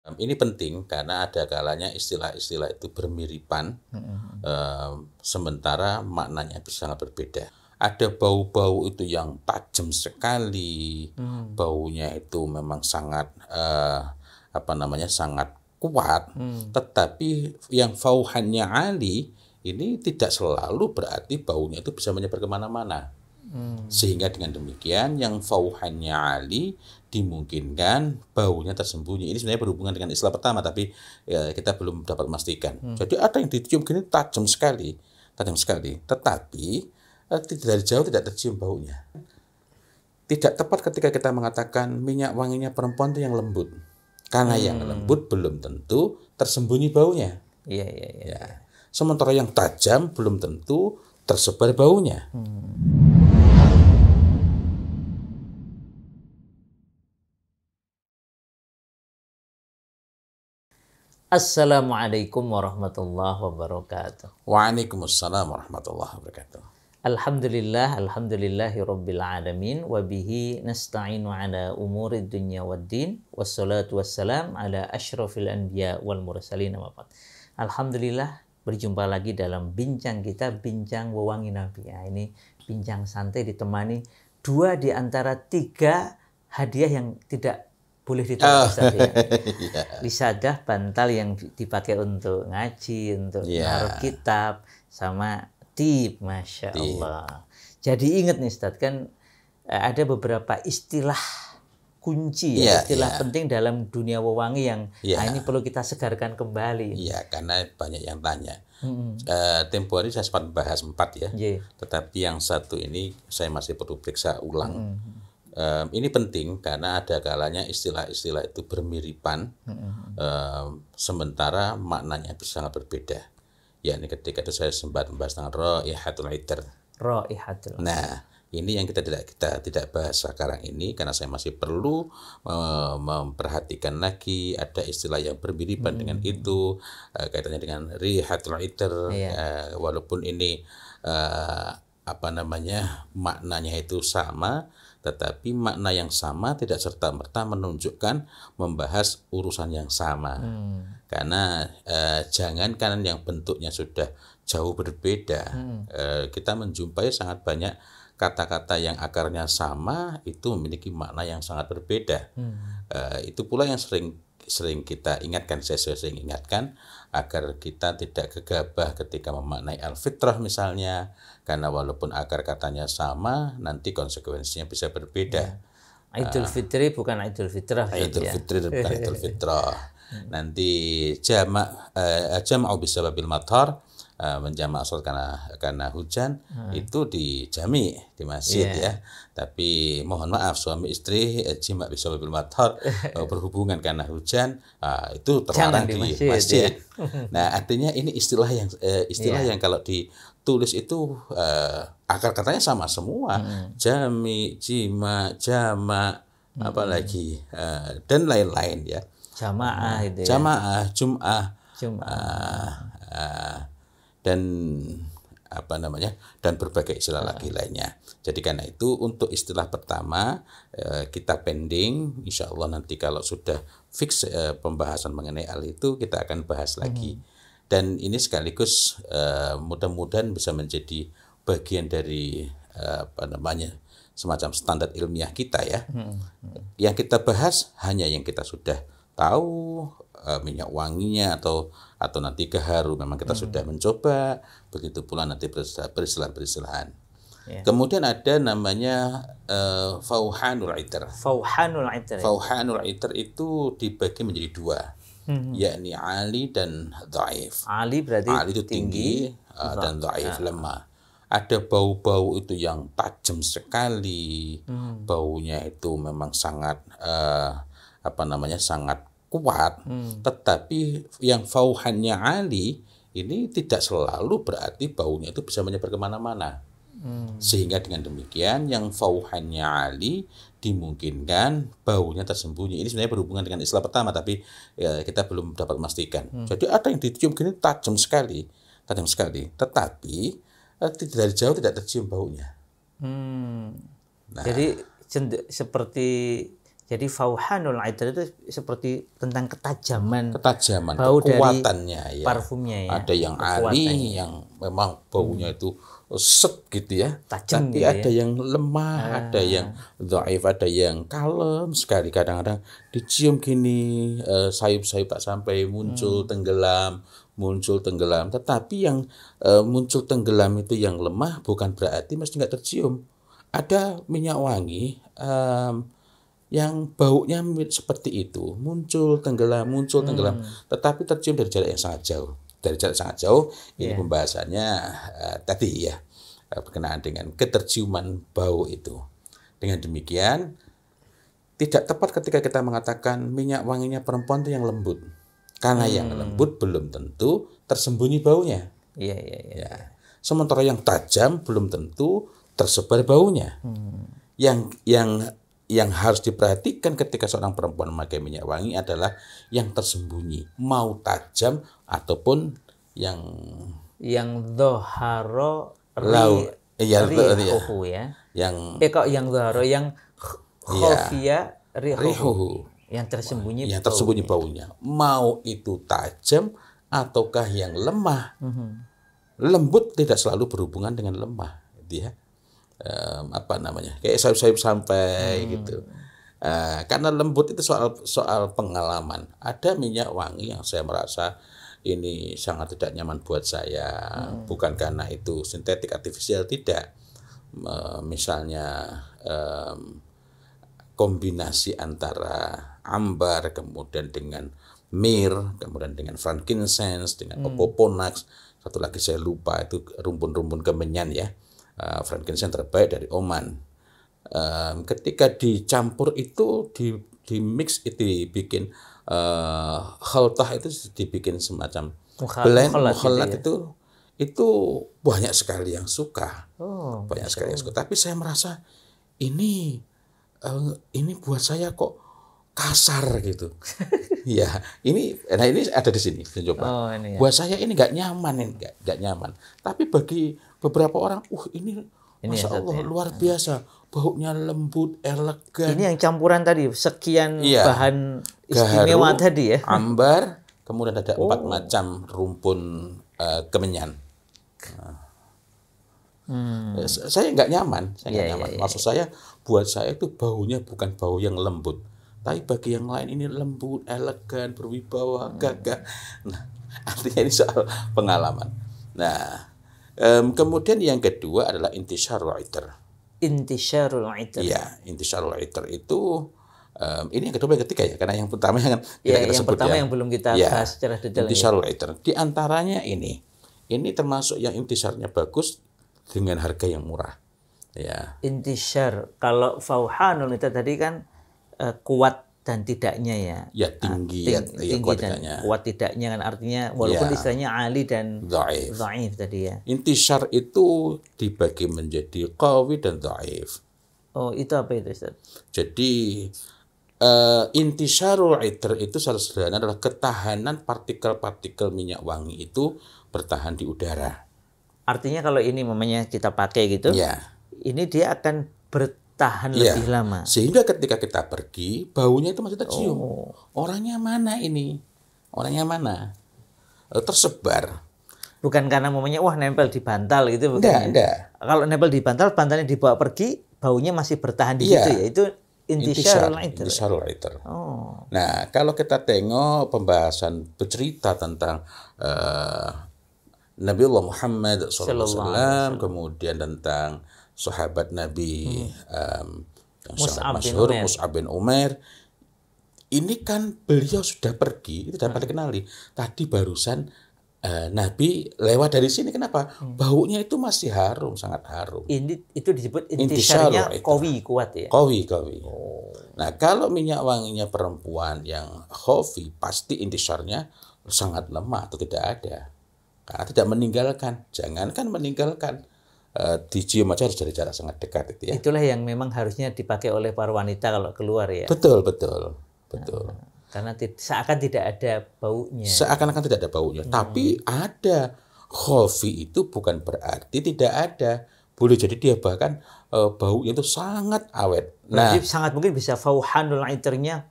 Ini penting karena ada kalanya istilah-istilah itu bermiripan, sementara maknanya bisa sangat berbeda. Ada bau-bau itu yang tajam sekali, baunya itu memang sangat sangat kuat, tetapi yang fauhannya ali ini tidak selalu berarti baunya itu bisa menyebar kemana-mana. Sehingga dengan demikian yang fauhannya ali dimungkinkan baunya tersembunyi. Ini sebenarnya berhubungan dengan istilah pertama, tapi ya, kita belum dapat memastikan. Jadi ada yang dicium gini tajam sekali, tetapi dari jauh tidak tercium baunya. Tidak tepat ketika kita mengatakan minyak wanginya perempuan itu yang lembut, karena yang lembut belum tentu tersembunyi baunya. Iya. Ya. Sementara yang tajam belum tentu tersebar baunya. Assalamualaikum warahmatullahi wabarakatuh. Waalaikumsalam warahmatullahi wabarakatuh. Alhamdulillahi rabbil alamin wa bihi nasta'inu ala umuri dunya waddin wassalatu wassalam ala asyrafil anbiya wal mursalin wa ba'd. Alhamdulillah, berjumpa lagi dalam bincang kita, bincang wewangi Nabi. Ya, ini bincang santai ditemani 2 di antara 3 hadiah yang tidak boleh ditolak, Ustaz, ya. Wisadah, bantal yang dipakai untuk ngaji, untuk naruh kitab, sama tip, Masya Allah. Jadi ingat nih Ustaz, kan ada beberapa istilah kunci, istilah penting dalam dunia wewangi yang ini perlu kita segarkan kembali. Iya, karena banyak yang tanya. Tempo hari saya sempat bahas 4 ya, tetapi yang satu ini saya masih perlu periksa ulang. Ini penting karena ada kalanya istilah-istilah itu bermiripan, sementara maknanya bisa sangat berbeda. Ya, ini ketika itu saya sempat membahas tentang Raihatul Itr. Nah, ini yang kita tidak bahas sekarang ini karena saya masih perlu memperhatikan lagi ada istilah yang bermiripan dengan itu, kaitannya dengan Rihatul Itr, walaupun ini maknanya itu sama, tetapi makna yang sama tidak serta-merta menunjukkan membahas urusan yang sama. Karena jangankan yang bentuknya sudah jauh berbeda, kita menjumpai sangat banyak kata-kata yang akarnya sama itu memiliki makna yang sangat berbeda. Itu pula yang sering kita ingatkan, saya sering ingatkan agar kita tidak gegabah ketika memaknai al-fitrah misalnya, karena walaupun akar katanya sama, nanti konsekuensinya bisa berbeda. Idul Fitri bukan Idul Fitrah. Idul Fitri bukan Idul Fitrah. Nanti jam'u bisababil matar, menjamak sholat karena hujan, itu dijami di masjid ya. Tapi mohon maaf, suami istri jima bisababil matar, berhubungan karena hujan, itu terlarang di masjid. Nah, artinya ini istilah yang kalau ditulis itu akar katanya sama semua. Jami, jima, jamak, apalagi dan lain-lain ya. Jamaah itu ya. Jamaah, Jum'ah. Dan dan berbagai istilah lagi lainnya. Jadi karena itu untuk istilah pertama kita pending, insya Allah nanti kalau sudah fix pembahasan mengenai hal itu kita akan bahas lagi. Dan ini sekaligus mudah-mudahan bisa menjadi bagian dari semacam standar ilmiah kita ya. Yang kita bahas hanya yang kita sudah tahu, minyak wanginya atau nanti gaharu memang kita sudah mencoba, begitu pula nanti peristilahan. Kemudian ada namanya Fauhanul Itr. Fauhanul Itr itu dibagi menjadi 2, yakni ali dan dhaif. Ali berarti ali itu tinggi dan dhaif lemah. Ada bau-bau itu yang tajam sekali, baunya itu memang sangat sangat kuat, tetapi yang fauhannya ali ini tidak selalu berarti baunya itu bisa menyebar kemana-mana. Sehingga dengan demikian yang fauhannya ali dimungkinkan baunya tersembunyi. Ini sebenarnya berhubungan dengan istilah pertama, tapi ya, kita belum dapat memastikan. Jadi ada yang dicium gini tajam sekali, tetapi dari jauh tidak tercium baunya. Jadi seperti Jadi fauhanul itar itu seperti tentang ketajaman bau kekuatannya dari ya. parfumnya ya. Ada yang ali yang memang baunya itu set gitu ya. Tajam Tapi gitu ada ya. yang lemah, ada yang dhaif, ada yang kalem sekali. Kadang-kadang dicium gini sayup-sayup tak sampai muncul tenggelam, muncul tenggelam. Tetapi yang muncul tenggelam itu yang lemah bukan berarti mesti nggak tercium. Ada minyak wangi yang baunya seperti itu, muncul tenggelam, tetapi tercium dari jarak yang sangat jauh. Dari jarak sangat jauh, ini pembahasannya tadi ya, berkenaan dengan keterciuman bau itu. Dengan demikian, tidak tepat ketika kita mengatakan minyak wanginya perempuan itu yang lembut. Karena yang lembut belum tentu tersembunyi baunya. Iya. Ya. Sementara yang tajam belum tentu tersebar baunya. Yang harus diperhatikan ketika seorang perempuan memakai minyak wangi adalah yang tersembunyi, mau tajam ataupun yang dhahara rihuhu ya. Yang kok yang dhahara yang khafiya rihuhu. Yang tersembunyi baunya. Mau itu tajam ataukah yang lemah. Lembut tidak selalu berhubungan dengan lemah, gitu ya. Kayak sayup-sayup sampai gitu. Karena lembut itu soal pengalaman. Ada minyak wangi yang saya merasa ini sangat tidak nyaman buat saya, bukan karena itu sintetik artifisial, tidak. Misalnya kombinasi antara ambar kemudian dengan mir, kemudian dengan frankincense, dengan opoponax, satu lagi saya lupa itu rumpun-rumpun kemenyan ya. Frankincense terbaik dari Oman. Ketika dicampur itu di mix itu dibikin khaltah itu dibikin semacam blend mukhallat itu banyak sekali yang suka. Banyak sekali yang suka. Tapi saya merasa ini buat saya kok kasar gitu. Ya, ini ada di sini. Coba. Buat saya ini nggak nyaman. Tapi bagi beberapa orang, ini Masya Allah luar biasa, baunya lembut, elegan. Ini yang campuran tadi, sekian bahan istimewa gaharu, tadi ya. Ambar, kemudian ada 4 macam rumpun kemenyan. Saya nggak nyaman, Maksud saya, buat saya itu baunya bukan bau yang lembut. Tapi bagi yang lain ini lembut, elegan, berwibawa, gagah. Nah, artinya ini soal pengalaman. Nah, kemudian yang kedua adalah intisyarul itar. Intisyarul itar. Ya, intisyarul itar itu ini yang kedua yang ketiga ya, karena yang pertama yang kita yang sebut pertama yang belum kita bahas secara detail. Intisyarul itar. Di antaranya ini termasuk yang intisyarnya bagus dengan harga yang murah. Ya. Intisyar, kalau fauhanul itu tadi kan kuat dan tidaknya ya. Ya tinggi, kuat tidaknya. Kuat tidaknya kan artinya walaupun istilahnya ali dan dhaif tadi ya. Intisyar itu dibagi menjadi qawi dan dhaif. Oh, itu apa itu Ustaz? Jadi intisyarul itar itu salah sederhana adalah ketahanan partikel-partikel minyak wangi itu bertahan di udara. Artinya kalau ini namanya kita pakai gitu, ini dia akan bertahan lebih lama. Sehingga ketika kita pergi, baunya itu masih tercium. Orangnya mana ini? Orangnya mana? Tersebar. Bukan karena namanya nempel di bantal gitu, bukan? Enggak. Kalau nempel di bantal, bantalnya dibawa pergi, baunya masih bertahan di situ ya. Itu intisyarul itar. Nah, kalau kita tengok pembahasan bercerita tentang Nabiullah Muhammad SAW, kemudian tentang sahabat Nabi yang sangat masyhur, Mus'ab bin Umair. Ini kan beliau sudah pergi, itu dapat dikenali. Tadi barusan Nabi lewat dari sini, kenapa? Baunya itu masih harum, sangat harum. Itu disebut intisyarnya qawi, kuat ya? Qawi. Nah, kalau minyak wanginya perempuan yang khafi, pasti intisyarnya sangat lemah atau tidak ada. Karena tidak meninggalkan, jangankan meninggalkan, dicium aja harus dari jarak sangat dekat itu ya. Itulah yang memang harusnya dipakai oleh para wanita kalau keluar ya. Betul. Karena seakan tidak ada baunya. Seakan-akan tidak ada baunya, tapi ada. Khafi itu bukan berarti tidak ada. Boleh jadi dia bahkan baunya itu sangat awet. Berarti sangat mungkin bisa fauhanul itrnya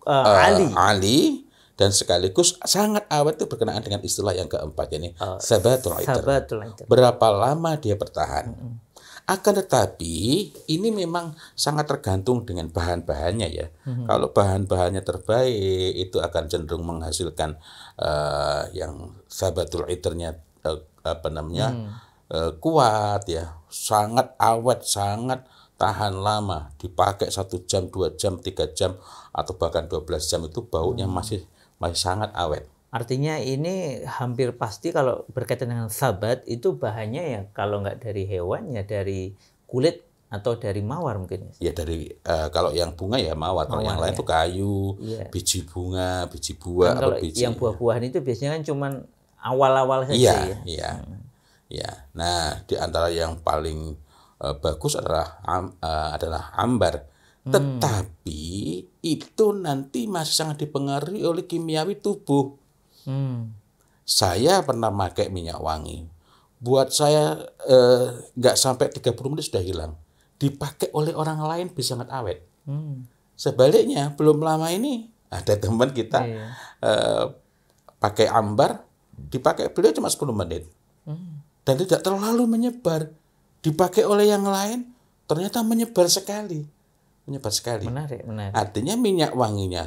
ali. Ali dan sekaligus sangat awet itu berkenaan dengan istilah yang keempat ini sabatul itr. Berapa lama dia bertahan? Akan tetapi ini memang sangat tergantung dengan bahan-bahannya ya. Kalau bahan-bahannya terbaik itu akan cenderung menghasilkan yang sabatul itrnya kuat ya, sangat awet, sangat tahan lama, dipakai 1 jam, 2 jam, 3 jam atau bahkan 12 jam itu baunya masih sangat awet. Artinya ini hampir pasti kalau berkaitan dengan sabat itu bahannya ya kalau nggak dari hewan ya dari kulit atau dari mawar mungkin. Ya dari kalau yang bunga ya mawar, kalau yang lain itu kayu, biji bunga, biji buah atau biji. Yang buah-buahan itu biasanya kan cuman awal-awal saja ya. Ya. Nah, di antara yang paling bagus adalah ambar. Tetapi itu nanti masih sangat dipengaruhi oleh kimiawi tubuh. Saya pernah pakai minyak wangi. Buat saya nggak sampai 30 menit sudah hilang. Dipakai oleh orang lain bisa sangat awet. Sebaliknya, belum lama ini ada teman kita pakai ambar, dipakai beliau cuma 10 menit. Dan tidak terlalu menyebar. Dipakai oleh yang lain, ternyata menyebar sekali. Menarik. Artinya minyak wanginya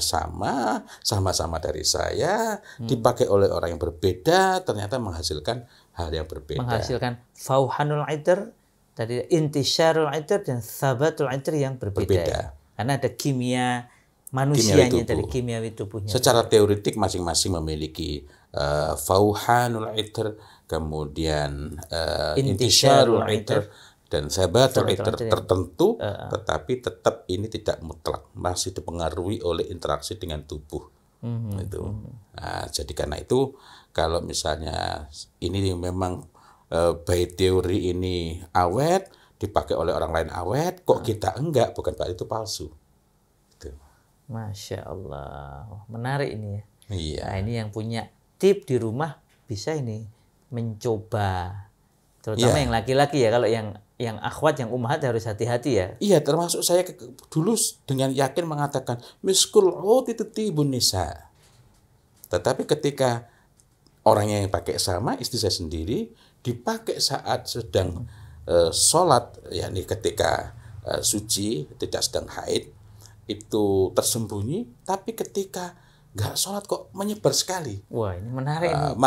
sama-sama dari saya, dipakai oleh orang yang berbeda, ternyata menghasilkan hal yang berbeda. Menghasilkan fauhanul itr, tadi intisyarul itr dan sabatul itr yang berbeda. Ya? Karena ada kimia manusianya dari kimiawi tubuhnya. Secara teoretik masing-masing memiliki fauhanul itr, kemudian intisyarul itr dan sabatul itr tertentu, tetapi tetap ini tidak mutlak, masih dipengaruhi oleh interaksi dengan tubuh. Itu. Nah, jadi karena itu kalau misalnya ini memang by teori ini awet, dipakai oleh orang lain awet, kok kita enggak, bukan berarti itu palsu. Itu. Masya Allah, menarik ini ya. Iya. Nah, ini yang punya tip di rumah bisa ini mencoba, terutama yang laki-laki ya. Kalau yang akhwat, yang ummahat harus hati-hati ya. Iya, termasuk saya dulu dengan yakin mengatakan miskul ud itu tibun nisa. Tetapi ketika orangnya yang pakai sama, istri saya sendiri, dipakai saat sedang sholat, yakni ketika suci, tidak sedang haid, itu tersembunyi, tapi ketika nggak sholat kok menyebar sekali. Wah, ini menarik nih.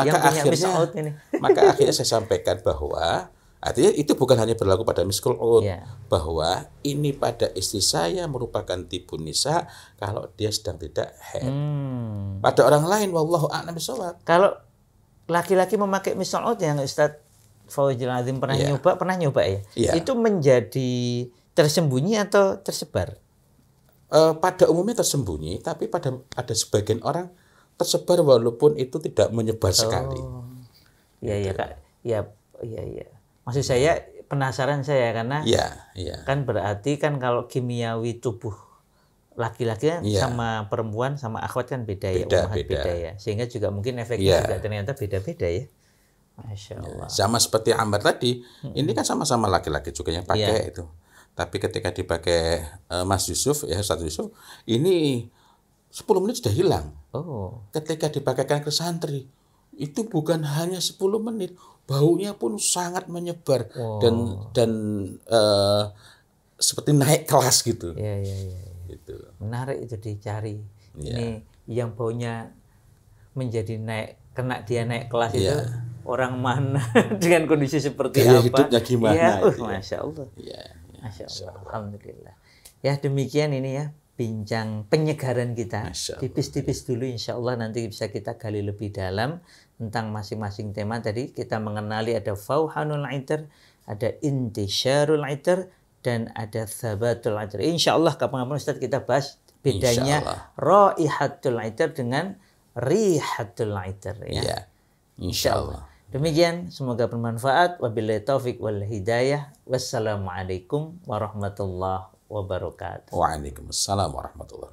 Maka akhirnya saya sampaikan bahwa artinya itu bukan hanya berlaku pada miskul ud, bahwa ini pada istri saya merupakan tibun nisa kalau dia sedang tidak haid. Pada orang lain, wallahu a'lam bishawab. Kalau laki-laki memakai miskul ud yang Ustadz Fawzul Azim pernah nyoba ya, itu menjadi tersembunyi atau tersebar? Pada umumnya tersembunyi, tapi ada sebagian orang tersebar walaupun itu tidak menyebar sekali. Iya Kak, iya. Maksud saya penasaran saya karena kan berarti kan kalau kimiawi tubuh laki-laki kan sama perempuan sama akhwat kan beda ya, beda ya, sehingga juga mungkin efeknya juga ternyata beda-beda ya. Masya Allah. Sama seperti ambar tadi, ini kan sama-sama laki-laki juga yang pakai itu. Tapi ketika dipakai Mas Yusuf, ya Ustaz Yusuf, ini 10 menit sudah hilang. Ketika dipakaikan ke santri, itu bukan hanya 10 menit, baunya pun sangat menyebar dan seperti naik kelas gitu. Gitu. Menarik itu dicari. Ini yang baunya menjadi kena dia naik kelas itu orang mana dengan kondisi seperti gaya apa? Hidupnya gimana? Masya Allah. Masya Allah. Alhamdulillah. Ya demikian ini ya bincang penyegaran kita. Tipis-tipis dulu, insya Allah nanti bisa kita gali lebih dalam tentang masing-masing tema. Tadi kita mengenali ada fauhanul itr, ada intisyarul itr, dan ada sabatul itr. Insya Allah kapan-kapan Ustaz kita bahas bedanya raihatul itr dengan rihatul itr. Ya. Insya Allah. Demikian, semoga bermanfaat. Wabillahi taufiq wal hidayah. Wassalamualaikum warahmatullahi wabarakatuh. Waalaikumsalam warahmatullahi wabarakatuh.